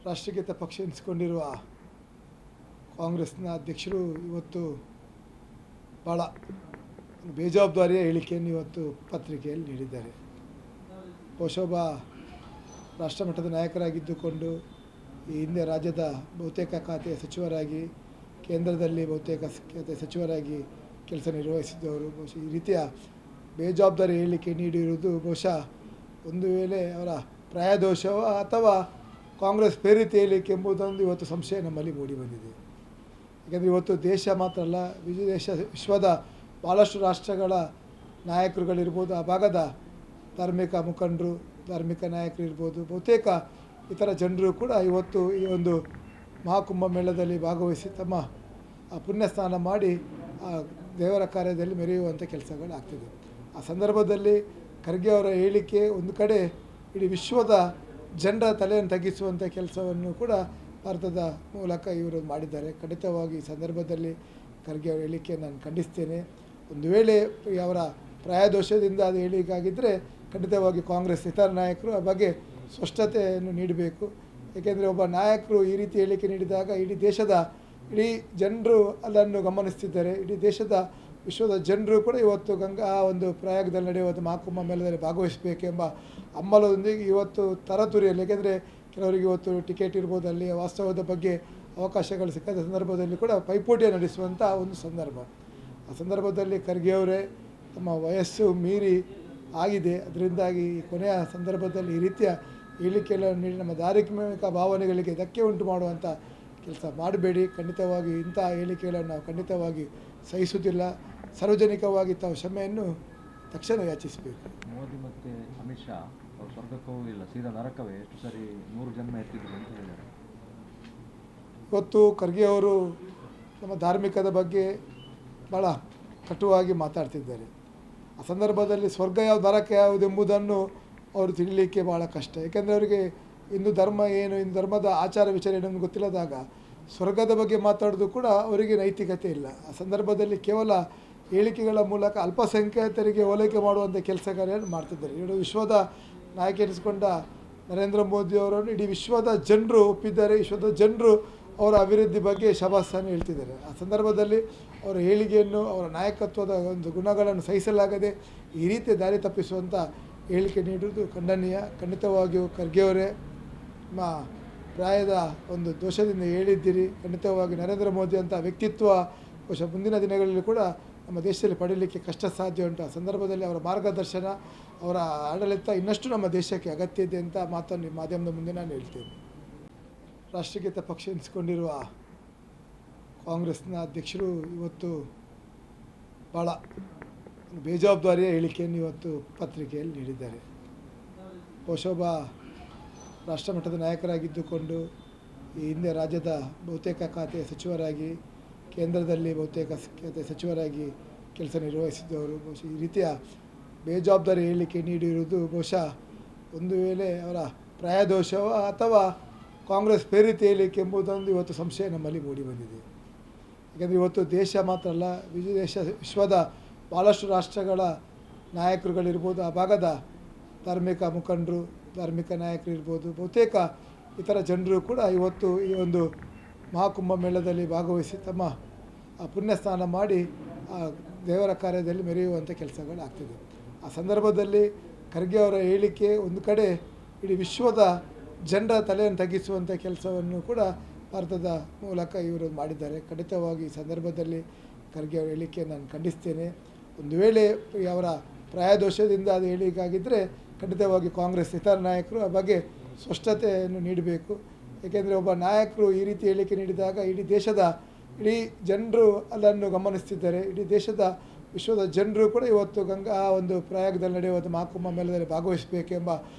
ರಾಷ್ಟ್ರೀಯತೆ ಪಕ್ಷ ಎನಿಸಿಕೊಂಡಿರುವ ಕಾಂಗ್ರೆಸ್ನ ಅಧ್ಯಕ್ಷರು ಇವತ್ತು ಭಾಳ ಬೇಜವಾಬ್ದಾರಿಯ ಹೇಳಿಕೆಯನ್ನು ಇವತ್ತು ಪತ್ರಿಕೆಯಲ್ಲಿ ನೀಡಿದ್ದಾರೆ. ಬಹುಶಃ ಒಬ್ಬ ರಾಷ್ಟ್ರಮಟ್ಟದ ನಾಯಕರಾಗಿದ್ದುಕೊಂಡು ಈ ಹಿಂದೆ ರಾಜ್ಯದ ಬಹುತೇಕ ಖಾತೆಯ ಸಚಿವರಾಗಿ, ಕೇಂದ್ರದಲ್ಲಿ ಬಹುತೇಕ ಖಾತೆ ಸಚಿವರಾಗಿ ಕೆಲಸ ನಿರ್ವಹಿಸಿದ್ದವರು. ಬಹುಶಃ ಈ ರೀತಿಯ ಬೇಜವಾಬ್ದಾರಿ ಹೇಳಿಕೆ ನೀಡಿರುವುದು ಬಹುಶಃ ಒಂದು ವೇಳೆ ಅವರ ಪ್ರಾಯದೋಷವೋ ಅಥವಾ ಕಾಂಗ್ರೆಸ್ ಪ್ರೇರಿತ ಹೇಳಿಕೆ ಎಂಬುದೊಂದು ಇವತ್ತು ಸಂಶಯ ನಮ್ಮಲ್ಲಿ ಮೂಡಿ ಬಂದಿದೆ. ಯಾಕೆಂದರೆ ಇವತ್ತು ದೇಶ ಮಾತ್ರ ಅಲ್ಲ, ವಿಶ್ವದ ಭಾಳಷ್ಟು ರಾಷ್ಟ್ರಗಳ ನಾಯಕರುಗಳಿರ್ಬೋದು, ಆ ಭಾಗದ ಧಾರ್ಮಿಕ ಮುಖಂಡರು, ಧಾರ್ಮಿಕ ನಾಯಕರು ಇರ್ಬೋದು, ಬಹುತೇಕ ಇತರ ಜನರು ಕೂಡ ಇವತ್ತು ಈ ಒಂದು ಮಹಾಕುಂಭ ಮೇಳದಲ್ಲಿ ಭಾಗವಹಿಸಿ ತಮ್ಮ ಪುಣ್ಯ ಸ್ನಾನ ಮಾಡಿ ಆ ದೇವರ ಕಾರ್ಯದಲ್ಲಿ ಮೆರೆಯುವಂಥ ಕೆಲಸಗಳಾಗ್ತಿದೆ. ಆ ಸಂದರ್ಭದಲ್ಲಿ ಖರ್ಗೆ ಅವರ ಹೇಳಿಕೆ ಒಂದು ಕಡೆ ಇಡೀ ವಿಶ್ವದ ಜನರ ತಲೆಯನ್ನು ತಗ್ಗಿಸುವಂಥ ಕೆಲಸವನ್ನು ಕೂಡ ಭಾರತದ ಮೂಲಕ ಇವರು ಮಾಡಿದ್ದಾರೆ. ಖಂಡಿತವಾಗಿ ಈ ಸಂದರ್ಭದಲ್ಲಿ ಖರ್ಗೆ ಅವರ ಹೇಳಿಕೆ ನಾನು ಖಂಡಿಸ್ತೇನೆ. ಒಂದು ವೇಳೆ ಅವರ ಪ್ರಾಯದೋಷದಿಂದ ಅದು ಹೇಳಿಕೆಯಾಗಿದ್ದರೆ ಖಂಡಿತವಾಗಿ ಕಾಂಗ್ರೆಸ್ ಇತರ ನಾಯಕರು ಆ ಬಗ್ಗೆ ಸ್ಪಷ್ಟತೆಯನ್ನು ನೀಡಬೇಕು. ಏಕೆಂದರೆ ಒಬ್ಬ ನಾಯಕರು ಈ ರೀತಿ ಹೇಳಿಕೆ ನೀಡಿದಾಗ ಇಡೀ ಜನರು ಅದನ್ನು ಗಮನಿಸ್ತಿದ್ದಾರೆ. ಇಡೀ ವಿಶ್ವದ ಜನರು ಕೂಡ ಇವತ್ತು ಆ ಒಂದು ಪ್ರಯಾಗದಲ್ಲಿ ನಡೆಯುವಂಥ ಮಹಾಕುಂಭ ಮೇಳದಲ್ಲಿ ಭಾಗವಹಿಸಬೇಕೆಂಬ ಹಂಬಲದೊಂದಿಗೆ ಇವತ್ತು ತರತುರಿಯಲ್ಲಿ, ಏಕೆಂದರೆ ಕೆಲವರಿಗೆ ಇವತ್ತು ಟಿಕೆಟ್ ಇರ್ಬೋದು, ಅಲ್ಲಿ ವಾಸ್ತವದ ಬಗ್ಗೆ ಅವಕಾಶಗಳು ಸಿಕ್ಕದ ಸಂದರ್ಭದಲ್ಲಿ ಕೂಡ ಪೈಪೋಟಿಯನ್ನು ನಡೆಸುವಂಥ ಒಂದು ಸಂದರ್ಭ. ಆ ಸಂದರ್ಭದಲ್ಲಿ ಖರ್ಗೆ ಅವರೇ ತಮ್ಮ ವಯಸ್ಸು ಮೀರಿ ಆಗಿದೆ, ಅದರಿಂದಾಗಿ ಈ ಕೊನೆಯ ಸಂದರ್ಭದಲ್ಲಿ ಈ ರೀತಿಯ ಹೇಳಿಕೆಗಳನ್ನು ನೀಡಿ ನಮ್ಮ ಧಾರ್ಮಿಕ ಭಾವನೆಗಳಿಗೆ ಧಕ್ಕೆ ಉಂಟು ಮಾಡುವಂಥ ಕೆಲಸ ಮಾಡಬೇಡಿ. ಖಂಡಿತವಾಗಿ ಇಂಥ ಹೇಳಿಕೆಗಳನ್ನು ನಾವು ಖಂಡಿತವಾಗಿ ಸಹಿಸುವುದಿಲ್ಲ. ಸಾರ್ವಜನಿಕವಾಗಿ ತಾವು ಕ್ಷಮೆಯನ್ನು ತಕ್ಷಣ ಯಾಚಿಸಬೇಕು. ಮೋದಿ ಮತ್ತು ಅಮಿತ್ ಶಾ ಅವರು ಸ್ವರ್ಗಕ್ಕೂ ಇಲ್ಲ, ಸೀದಾ ನರಕವೇ, ಎಷ್ಟು ಸರಿ 100 ಜನ್ಮ ಎತ್ತಿದ್ರು ಅಂತ ಹೇಳಿದ್ದಾರೆ. ಇವತ್ತು ಖರ್ಗೆ ಅವರು ನಮ್ಮ ಧಾರ್ಮಿಕದ ಬಗ್ಗೆ ಭಾಳ ಕಟುವಾಗಿ ಮಾತಾಡ್ತಿದ್ದಾರೆ. ಆ ಸಂದರ್ಭದಲ್ಲಿ ಸ್ವರ್ಗ ಯಾವುದು, ನರಕ ಯಾವುದು ಎಂಬುದನ್ನು ಅವರು ತಿಳಿಯಲಿಕ್ಕೆ ಭಾಳ ಕಷ್ಟ. ಏಕೆಂದರೆ ಅವರಿಗೆ ಹಿಂದೂ ಧರ್ಮ ಏನು, ಹಿಂದೂ ಧರ್ಮದ ಆಚಾರ ವಿಚಾರ ಏನು ಗೊತ್ತಿಲ್ಲದಾಗ ಸ್ವರ್ಗದ ಬಗ್ಗೆ ಮಾತಾಡೋದು ಕೂಡ ಅವರಿಗೆ ನೈತಿಕತೆ ಇಲ್ಲ. ಆ ಸಂದರ್ಭದಲ್ಲಿ ಕೇವಲ ಹೇಳಿಕೆಗಳ ಮೂಲಕ ಅಲ್ಪಸಂಖ್ಯಾತರಿಗೆ ಓಲೈಕೆ ಮಾಡುವಂಥ ಕೆಲಸ ಕಾರ್ಯವನ್ನು ಮಾಡ್ತಿದ್ದಾರೆ. ಇಡೀ ವಿಶ್ವದ ನಾಯಕ ಎನಿಸಿಕೊಂಡ ನರೇಂದ್ರ ಮೋದಿಯವರನ್ನು ಇಡೀ ವಿಶ್ವದ ಜನರು ಒಪ್ಪಿದ್ದಾರೆ. ವಿಶ್ವದ ಜನರು ಅವರ ಅಭಿವೃದ್ಧಿ ಬಗ್ಗೆ ಶಭಾಸನ್ನು ಹೇಳ್ತಿದ್ದಾರೆ. ಆ ಸಂದರ್ಭದಲ್ಲಿ ಅವರ ಹೇಳಿಕೆಯನ್ನು, ಅವರ ನಾಯಕತ್ವದ ಒಂದು ಗುಣಗಳನ್ನು ಸಹಿಸಲಾಗದೆ ಈ ರೀತಿ ದಾರಿ ತಪ್ಪಿಸುವಂಥ ಹೇಳಿಕೆ ನೀಡುವುದು ಖಂಡನೀಯ. ಖಂಡಿತವಾಗಿಯೂ ಖರ್ಗೆ ಅವರೇ ನಿಮ್ಮ ಪ್ರಾಯದ ಒಂದು ದೋಷದಿಂದ ಹೇಳಿದ್ದೀರಿ. ಖಂಡಿತವಾಗಿ ನರೇಂದ್ರ ಮೋದಿ ಅಂತ ವ್ಯಕ್ತಿತ್ವ ಬಹುಶಃ ಮುಂದಿನ ದಿನಗಳಲ್ಲಿ ಕೂಡ ನಮ್ಮ ದೇಶದಲ್ಲಿ ಪಡೀಲಿಕ್ಕೆ ಕಷ್ಟ ಸಾಧ್ಯ ಉಂಟು. ಆ ಸಂದರ್ಭದಲ್ಲಿ ಅವರ ಮಾರ್ಗದರ್ಶನ, ಅವರ ಆಡಳಿತ ಇನ್ನಷ್ಟು ನಮ್ಮ ದೇಶಕ್ಕೆ ಅಗತ್ಯ ಇದೆ ಅಂತ ಮಾತನ್ನು ಮಾಧ್ಯಮದ ಮುಂದೆ ನಾನು ಹೇಳ್ತೇನೆ. ರಾಷ್ಟ್ರೀಯತೆ ಪಕ್ಷ ಎನಿಸಿಕೊಂಡಿರುವ ಕಾಂಗ್ರೆಸ್ನ ಅಧ್ಯಕ್ಷರು ಇವತ್ತು ಭಾಳ ಬೇಜವಾಬ್ದಾರಿಯ ಹೇಳಿಕೆಯನ್ನು ಇವತ್ತು ಪತ್ರಿಕೆಯಲ್ಲಿ ನೀಡಿದ್ದಾರೆ. ಬಹುಶಃ ಒಬ್ಬ ರಾಷ್ಟ್ರಮಟ್ಟದ ನಾಯಕರಾಗಿದ್ದುಕೊಂಡು ಈ ಹಿಂದೆ ರಾಜ್ಯದ ಬಹುತೇಕ ಖಾತೆಯ ಸಚಿವರಾಗಿ, ಕೇಂದ್ರದಲ್ಲಿ ಬಹುತೇಕ ಖಾತೆ ಸಚಿವರಾಗಿ ಕೆಲಸ ನಿರ್ವಹಿಸಿದ್ದವರು. ಬಹುಶಃ ಈ ರೀತಿಯ ಬೇಜವಾಬ್ದಾರಿ ಹೇಳಿಕೆ ನೀಡಿರುವುದು ಬಹುಶಃ ಒಂದು ವೇಳೆ ಅವರ ಪ್ರಾಯದೋಷವೋ ಅಥವಾ ಕಾಂಗ್ರೆಸ್ ಪ್ರೇರಿತ ಹೇಳಿಕೆ ಎಂಬುದೊಂದು ಇವತ್ತು ಸಂಶಯ ನಮ್ಮಲ್ಲಿ ಮೂಡಿ ಬಂದಿದೆ. ಯಾಕೆಂದರೆ ಇವತ್ತು ದೇಶ ಮಾತ್ರ ಅಲ್ಲ, ವಿಶ್ವದ ಭಾಳಷ್ಟು ರಾಷ್ಟ್ರಗಳ ನಾಯಕರುಗಳಿರ್ಬೋದು, ಆ ಭಾಗದ ಧಾರ್ಮಿಕ ಮುಖಂಡರು, ಧಾರ್ಮಿಕ ನಾಯಕರು ಇರ್ಬೋದು, ಬಹುತೇಕ ಇತರ ಜನರು ಕೂಡ ಇವತ್ತು ಈ ಒಂದು ಮಹಾಕುಂಭ ಮೇಳದಲ್ಲಿ ಭಾಗವಹಿಸಿ ತಮ್ಮ ಪುಣ್ಯ ಸ್ನಾನ ಮಾಡಿ ಆ ದೇವರ ಕಾರ್ಯದಲ್ಲಿ ಮೆರೆಯುವಂಥ ಕೆಲಸಗಳಾಗ್ತಿದೆ. ಆ ಸಂದರ್ಭದಲ್ಲಿ ಖರ್ಗೆ ಅವರ ಹೇಳಿಕೆ ಒಂದು ಕಡೆ ಇಡೀ ವಿಶ್ವದ ಜನರ ತಲೆಯನ್ನು ತಗ್ಗಿಸುವಂಥ ಕೆಲಸವನ್ನು ಕೂಡ ಭಾರತದ ಮೂಲಕ ಇವರು ಮಾಡಿದ್ದಾರೆ. ಖಂಡಿತವಾಗಿ ಈ ಸಂದರ್ಭದಲ್ಲಿ ಖರ್ಗೆ ಅವರ ಹೇಳಿಕೆ ನಾನು ಖಂಡಿಸ್ತೇನೆ. ಒಂದು ವೇಳೆ ಅವರ ಪ್ರಾಯದೋಷದಿಂದ ಅದು ಹೇಳಿಕೆಯಾಗಿದ್ದರೆ ಖಂಡಿತವಾಗಿ ಕಾಂಗ್ರೆಸ್ ಇತರ ನಾಯಕರು ಆ ಬಗ್ಗೆ ಸ್ಪಷ್ಟತೆಯನ್ನು ನೀಡಬೇಕು. ಏಕೆಂದರೆ ಒಬ್ಬ ನಾಯಕರು ಈ ರೀತಿ ಹೇಳಿಕೆ ನೀಡಿದಾಗ ಇಡೀ ಜನರು ಅದನ್ನು ಗಮನಿಸ್ತಿದ್ದಾರೆ. ಇಡೀ ವಿಶ್ವದ ಜನರು ಕೂಡ ಇವತ್ತು ಆ ಒಂದು ಪ್ರಯಾಗದಲ್ಲಿ ನಡೆಯುವಂಥ ಮಹಾಕುಂಭ ಮೇಳದಲ್ಲಿ ಭಾಗವಹಿಸಬೇಕೆಂಬ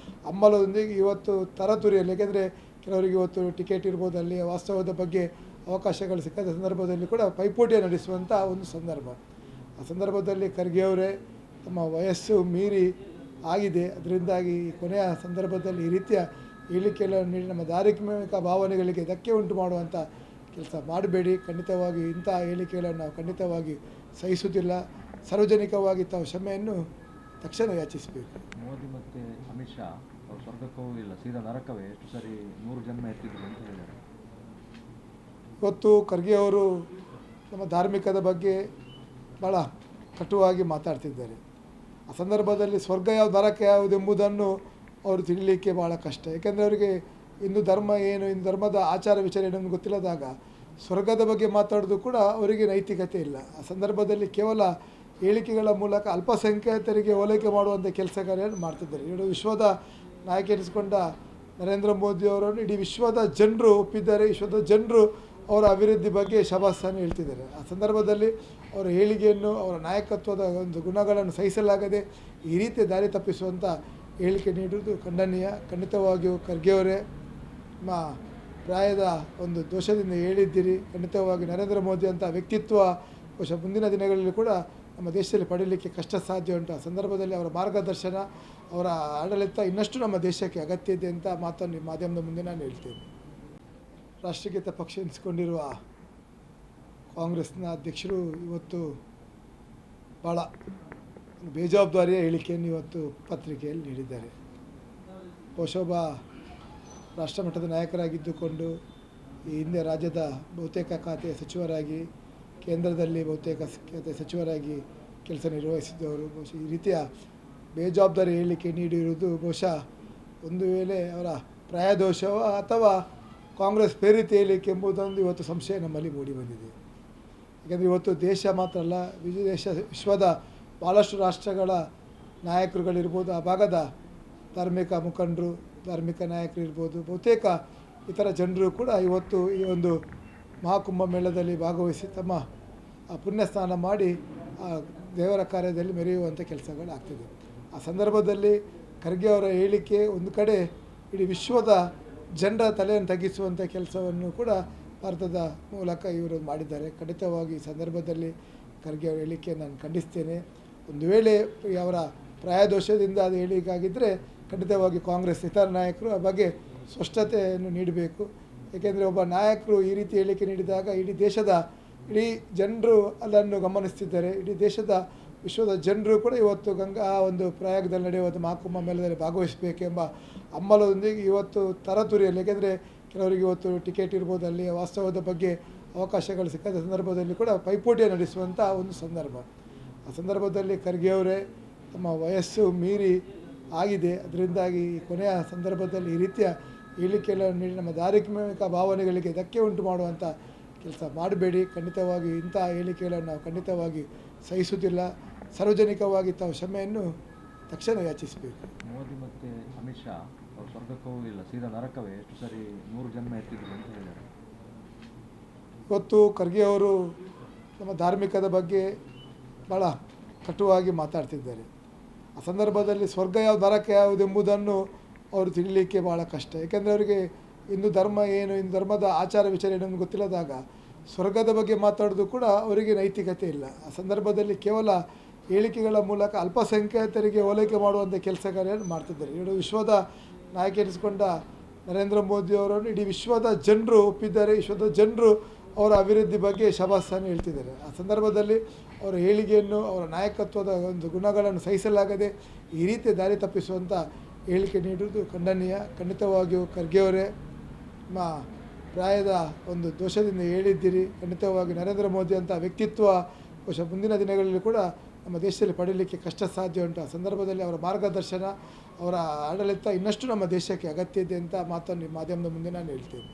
ಹಂಬಲದೊಂದಿಗೆ ಇವತ್ತು ತರತುರಿಯಲ್ಲಿ, ಏಕೆಂದರೆ ಕೆಲವರಿಗೆ ಇವತ್ತು ಟಿಕೆಟ್ ಇರ್ಬೋದು, ಅಲ್ಲಿ ವಾಸ್ತವದ ಬಗ್ಗೆ ಅವಕಾಶಗಳು ಸಿಕ್ಕದ ಸಂದರ್ಭದಲ್ಲಿ ಕೂಡ ಪೈಪೋಟಿಯನ್ನು ನಡೆಸುವಂಥ ಒಂದು ಸಂದರ್ಭ. ಆ ಸಂದರ್ಭದಲ್ಲಿ ಖರ್ಗೆ ಅವರೇ ತಮ್ಮ ವಯಸ್ಸು ಮೀರಿ ಆಗಿದೆ, ಅದರಿಂದಾಗಿ ಈ ಕೊನೆಯ ಸಂದರ್ಭದಲ್ಲಿ ಈ ರೀತಿಯ ಹೇಳಿಕೆಗಳನ್ನು ನೀಡಿ ನಮ್ಮ ಧಾರ್ಮಿಕ ಭಾವನೆಗಳಿಗೆ ಧಕ್ಕೆ ಉಂಟು ಮಾಡುವಂಥ ಕೆಲಸ ಮಾಡಬೇಡಿ. ಖಂಡಿತವಾಗಿ ಇಂಥ ಹೇಳಿಕೆಗಳನ್ನು ನಾವು ಖಂಡಿತವಾಗಿ ಸಹಿಸುವುದಿಲ್ಲ. ಸಾರ್ವಜನಿಕವಾಗಿ ತಾವು ಕ್ಷಮೆಯನ್ನು ತಕ್ಷಣ ಯಾಚಿಸಬೇಕು. ಮೋದಿ ಮತ್ತು ಅಮಿತ್ ಶಾ ಅವ್ರು ಸ್ವರ್ಗಕ್ಕೂ ಇಲ್ಲ ಸೀದಾ ನರಕವೇ ಎಷ್ಟು ಸರಿ 100 ಜನ್ಮ ಎತ್ತಿದ್ರು ಅಂತ ಹೇಳಿದ್ದಾರೆ. ಇವತ್ತು ಖರ್ಗೆ ಅವರು ನಮ್ಮ ಧಾರ್ಮಿಕದ ಬಗ್ಗೆ ಭಾಳ ಕಟುವಾಗಿ ಮಾತಾಡ್ತಿದ್ದಾರೆ. ಆ ಸಂದರ್ಭದಲ್ಲಿ ಸ್ವರ್ಗ ಯಾವುದು ನರಕ ಯಾವುದು ಎಂಬುದನ್ನು ಅವರು ತಿಳಿಲಿಕ್ಕೆ ಭಾಳ ಕಷ್ಟ. ಏಕೆಂದರೆ ಅವರಿಗೆ ಹಿಂದೂ ಧರ್ಮ ಏನು, ಹಿಂದೂ ಧರ್ಮದ ಆಚಾರ ವಿಚಾರ ಏನು ಗೊತ್ತಿಲ್ಲದಾಗ ಸ್ವರ್ಗದ ಬಗ್ಗೆ ಮಾತಾಡೋದು ಕೂಡ ಅವರಿಗೆ ನೈತಿಕತೆ ಇಲ್ಲ. ಆ ಸಂದರ್ಭದಲ್ಲಿ ಕೇವಲ ಹೇಳಿಕೆಗಳ ಮೂಲಕ ಅಲ್ಪಸಂಖ್ಯಾತರಿಗೆ ಓಲೈಕೆ ಮಾಡುವಂಥ ಕೆಲಸ ಕಾರ್ಯವನ್ನು ಮಾಡ್ತಿದ್ದಾರೆ. ಇಡೀ ವಿಶ್ವದ ನಾಯಕ ಎನಿಸಿಕೊಂಡ ನರೇಂದ್ರ ಮೋದಿಯವರನ್ನು ಇಡೀ ವಿಶ್ವದ ಜನರು ಒಪ್ಪಿದ್ದಾರೆ. ವಿಶ್ವದ ಜನರು ಅವರ ಅಭಿವೃದ್ಧಿ ಬಗ್ಗೆ ಶಭಾಸನ್ನು ಹೇಳ್ತಿದ್ದಾರೆ. ಆ ಸಂದರ್ಭದಲ್ಲಿ ಅವರ ಹೇಳಿಕೆಯನ್ನು, ಅವರ ನಾಯಕತ್ವದ ಒಂದು ಗುಣಗಳನ್ನು ಸಹಿಸಲಾಗದೆ ಈ ರೀತಿ ದಾರಿ ತಪ್ಪಿಸುವಂಥ ಹೇಳಿಕೆ ನೀಡುವುದು ಖಂಡನೀಯ. ಖಂಡಿತವಾಗಿಯೂ ಖರ್ಗೆ ಅವರೇ ನಿಮ್ಮ ಪ್ರಾಯದ ಒಂದು ದೋಷದಿಂದ ಹೇಳಿದ್ದೀರಿ. ಖಂಡಿತವಾಗಿ ನರೇಂದ್ರ ಮೋದಿ ಅಂತ ವ್ಯಕ್ತಿತ್ವ ಬಹುಶಃ ಮುಂದಿನ ದಿನಗಳಲ್ಲಿ ಕೂಡ ನಮ್ಮ ದೇಶದಲ್ಲಿ ಪಡೀಲಿಕ್ಕೆ ಕಷ್ಟ ಸಾಧ್ಯ ಉಂಟು. ಆ ಸಂದರ್ಭದಲ್ಲಿ ಅವರ ಮಾರ್ಗದರ್ಶನ, ಅವರ ಆಡಳಿತ ಇನ್ನಷ್ಟು ನಮ್ಮ ದೇಶಕ್ಕೆ ಅಗತ್ಯ ಇದೆ ಅಂತ ಮಾತನ್ನು ಈ ಮಾಧ್ಯಮದ ಮುಂದೆ ನಾನು ಹೇಳ್ತೇನೆ. ರಾಷ್ಟ್ರೀಯತೆ ಪಕ್ಷ ಎನಿಸಿಕೊಂಡಿರುವ ಕಾಂಗ್ರೆಸ್ನ ಅಧ್ಯಕ್ಷರು ಇವತ್ತು ಭಾಳ ಬೇಜವಾಬ್ದಾರಿಯ ಹೇಳಿಕೆಯನ್ನು ಇವತ್ತು ಪತ್ರಿಕೆಯಲ್ಲಿ ನೀಡಿದ್ದಾರೆ. ಬಹುಶಃ ಒಬ್ಬ ರಾಷ್ಟ್ರಮಟ್ಟದ ನಾಯಕರಾಗಿದ್ದುಕೊಂಡು ಈ ಹಿಂದೆ ರಾಜ್ಯದ ಬಹುತೇಕ ಖಾತೆಯ ಸಚಿವರಾಗಿ, ಕೇಂದ್ರದಲ್ಲಿ ಬಹುತೇಕ ಖಾತೆ ಸಚಿವರಾಗಿ ಕೆಲಸ ನಿರ್ವಹಿಸಿದ್ದವರು ಬಹುಶಃ ಈ ರೀತಿಯ ಬೇಜವಾಬ್ದಾರಿ ಹೇಳಿಕೆ ನೀಡಿರುವುದು ಬಹುಶಃ ಒಂದು ವೇಳೆ ಅವರ ಪ್ರಾಯದೋಷವೋ ಅಥವಾ ಕಾಂಗ್ರೆಸ್ ಪ್ರೇರಿತ ಹೇಳಿಕೆ ಎಂಬುದೊಂದು ಇವತ್ತು ಸಂಶಯ ನಮ್ಮಲ್ಲಿ ಮೂಡಿ ಬಂದಿದೆ. ಯಾಕೆಂದರೆ ಇವತ್ತು ದೇಶ ಮಾತ್ರ ಅಲ್ಲ, ವಿಶ್ವದ ಭಾಳಷ್ಟು ರಾಷ್ಟ್ರಗಳ ನಾಯಕರುಗಳಿರ್ಬೋದು, ಆ ಭಾಗದ ಧಾರ್ಮಿಕ ಮುಖಂಡರು, ಧಾರ್ಮಿಕ ನಾಯಕರು ಇರ್ಬೋದು, ಬಹುತೇಕ ಇತರ ಜನರು ಕೂಡ ಇವತ್ತು ಈ ಒಂದು ಮಹಾಕುಂಭ ಮೇಳದಲ್ಲಿ ಭಾಗವಹಿಸಿ ತಮ್ಮ ಪುಣ್ಯ ಸ್ನಾನ ಮಾಡಿ ದೇವರ ಕಾರ್ಯದಲ್ಲಿ ಮೆರೆಯುವಂಥ ಕೆಲಸಗಳಾಗ್ತಿದೆ. ಆ ಸಂದರ್ಭದಲ್ಲಿ ಖರ್ಗೆ ಅವರ ಹೇಳಿಕೆ ಒಂದು ಕಡೆ ಇಡೀ ವಿಶ್ವದ ಜನರ ತಲೆಯನ್ನು ತಗ್ಗಿಸುವಂಥ ಕೆಲಸವನ್ನು ಕೂಡ ಭಾರತದ ಮೂಲಕ ಇವರು ಮಾಡಿದ್ದಾರೆ. ಖಂಡಿತವಾಗಿ ಈ ಸಂದರ್ಭದಲ್ಲಿ ಖರ್ಗೆ ಅವರ ಹೇಳಿಕೆಯನ್ನು ನಾನು ಖಂಡಿಸ್ತೇನೆ. ಒಂದು ವೇಳೆ ಅವರ ಪ್ರಾಯದೋಷದಿಂದ ಅದು ಹೇಳಿಕೆಯಾಗಿದ್ದರೆ ಖಂಡಿತವಾಗಿ ಕಾಂಗ್ರೆಸ್ ಇತರ ನಾಯಕರು ಆ ಬಗ್ಗೆ ಸ್ಪಷ್ಟತೆಯನ್ನು ನೀಡಬೇಕು. ಏಕೆಂದರೆ ಒಬ್ಬ ನಾಯಕರು ಈ ರೀತಿ ಹೇಳಿಕೆ ನೀಡಿದಾಗ ಇಡೀ ಜನರು ಅದನ್ನು ಗಮನಿಸ್ತಿದ್ದಾರೆ. ಇಡೀ ದೇಶದ ವಿಶ್ವದ ಜನರು ಕೂಡ ಇವತ್ತು ಆ ಒಂದು ಪ್ರಯಾಗದಲ್ಲಿ ನಡೆಯುವಂಥ ಮಹಾಕುಂಭ ಮೇಳದಲ್ಲಿ ಭಾಗವಹಿಸಬೇಕೆಂಬ ಹಂಬಲದೊಂದಿಗೆ ಇವತ್ತು ತರತುರಿಯಲ್ಲಿ, ಏಕೆಂದರೆ ಕೆಲವರಿಗೆ ಇವತ್ತು ಟಿಕೆಟ್ ಇರ್ಬೋದು, ಅಲ್ಲಿ ವಾಸ್ತವದ ಬಗ್ಗೆ ಅವಕಾಶಗಳು ಸಿಕ್ಕದ ಸಂದರ್ಭದಲ್ಲಿ ಕೂಡ ಪೈಪೋಟಿಯನ್ನು ನಡೆಸುವಂಥ ಒಂದು ಸಂದರ್ಭ. ಆ ಸಂದರ್ಭದಲ್ಲಿ ಖರ್ಗೆ ಅವರೇ ತಮ್ಮ ವಯಸ್ಸು ಮೀರಿ ಆಗಿದೆ, ಅದರಿಂದಾಗಿ ಕೊನೆಯ ಸಂದರ್ಭದಲ್ಲಿ ಈ ರೀತಿಯ ಹೇಳಿಕೆಗಳನ್ನು ನೀಡಿ ನಮ್ಮ ಧಾರ್ಮಿಕ ಭಾವನೆಗಳಿಗೆ ಧಕ್ಕೆ ಉಂಟು ಮಾಡುವಂಥ ಕೆಲಸ ಮಾಡಬೇಡಿ. ಖಂಡಿತವಾಗಿ ಇಂಥ ಹೇಳಿಕೆಗಳನ್ನು ನಾವು ಖಂಡಿತವಾಗಿ ಸಹಿಸುವುದಿಲ್ಲ. ಸಾರ್ವಜನಿಕವಾಗಿ ತಾವು ಕ್ಷಮೆಯನ್ನು ತಕ್ಷಣ ಯಾಚಿಸಬೇಕು. ಮೋದಿ ಮತ್ತು ಅಮಿತ್ ಶಾ ಅವರು ಸ್ವರ್ಗಕ್ಕೂ ಇಲ್ಲ ಸೀದಾ ನರಕವೇ ಎಷ್ಟು ಸರಿ 100 ಜನ್ಮ ಎತ್ತಿದ್ರು ಅಂತ ಹೇಳಿದ್ದಾರೆ. ಇವತ್ತು ಖರ್ಗೆ ಅವರು ನಮ್ಮ ಧಾರ್ಮಿಕದ ಬಗ್ಗೆ ಭಾಳ ಕಟುವಾಗಿ ಮಾತಾಡ್ತಿದ್ದಾರೆ. ಆ ಸಂದರ್ಭದಲ್ಲಿ ಸ್ವರ್ಗ ಯಾವುದು ನರಕ ಯಾವುದು ಎಂಬುದನ್ನು ಅವರು ತಿಳಿಲಿಕ್ಕೆ ಭಾಳ ಕಷ್ಟ. ಏಕೆಂದರೆ ಅವರಿಗೆ ಹಿಂದೂ ಧರ್ಮ ಏನು, ಹಿಂದೂ ಧರ್ಮದ ಆಚಾರ ವಿಚಾರ ಏನು ಗೊತ್ತಿಲ್ಲದಾಗ ಸ್ವರ್ಗದ ಬಗ್ಗೆ ಮಾತಾಡೋದು ಕೂಡ ಅವರಿಗೆ ನೈತಿಕತೆ ಇಲ್ಲ. ಆ ಸಂದರ್ಭದಲ್ಲಿ ಕೇವಲ ಹೇಳಿಕೆಗಳ ಮೂಲಕ ಅಲ್ಪಸಂಖ್ಯಾತರಿಗೆ ಓಲೈಕೆ ಮಾಡುವಂಥ ಕೆಲಸ ಕಾರ್ಯವನ್ನು ಮಾಡ್ತಿದ್ದಾರೆ. ಇಡೀ ವಿಶ್ವದ ನಾಯಕ ಎನಿಸಿಕೊಂಡ ನರೇಂದ್ರ ಮೋದಿಯವರನ್ನು ಇಡೀ ವಿಶ್ವದ ಜನರು ಒಪ್ಪಿದ್ದಾರೆ. ವಿಶ್ವದ ಜನರು ಅವರ ಅಭಿವೃದ್ಧಿ ಬಗ್ಗೆ ಶಭಾಸನ್ನು ಹೇಳ್ತಿದ್ದಾರೆ. ಆ ಸಂದರ್ಭದಲ್ಲಿ ಅವರ ಹೇಳಿಕೆಯನ್ನು, ಅವರ ನಾಯಕತ್ವದ ಒಂದು ಗುಣಗಳನ್ನು ಸಹಿಸಲಾಗದೆ ಈ ರೀತಿ ದಾರಿ ತಪ್ಪಿಸುವಂಥ ಹೇಳಿಕೆ ನೀಡುವುದು ಖಂಡನೀಯ. ಖಂಡಿತವಾಗಿಯೂ ಖರ್ಗೆ ಅವರೇ ನಿಮ್ಮ ಪ್ರಾಯದ ಒಂದು ದೋಷದಿಂದ ಹೇಳಿದ್ದೀರಿ. ಖಂಡಿತವಾಗಿ ನರೇಂದ್ರ ಮೋದಿ ಅಂತ ವ್ಯಕ್ತಿತ್ವ ಬಹುಶಃ ಮುಂದಿನ ದಿನಗಳಲ್ಲಿ ಕೂಡ ನಮ್ಮ ದೇಶದಲ್ಲಿ ಪಡೀಲಿಕ್ಕೆ ಕಷ್ಟ ಸಾಧ್ಯ ಉಂಟು. ಆ ಸಂದರ್ಭದಲ್ಲಿ ಅವರ ಮಾರ್ಗದರ್ಶನ, ಅವರ ಆಡಳಿತ ಇನ್ನಷ್ಟು ನಮ್ಮ ದೇಶಕ್ಕೆ ಅಗತ್ಯ ಇದೆ ಅಂತ ಮಾತನ್ನು ಈ ಮಾಧ್ಯಮದ ಮುಂದೆ ನಾನು ಹೇಳ್ತೇನೆ.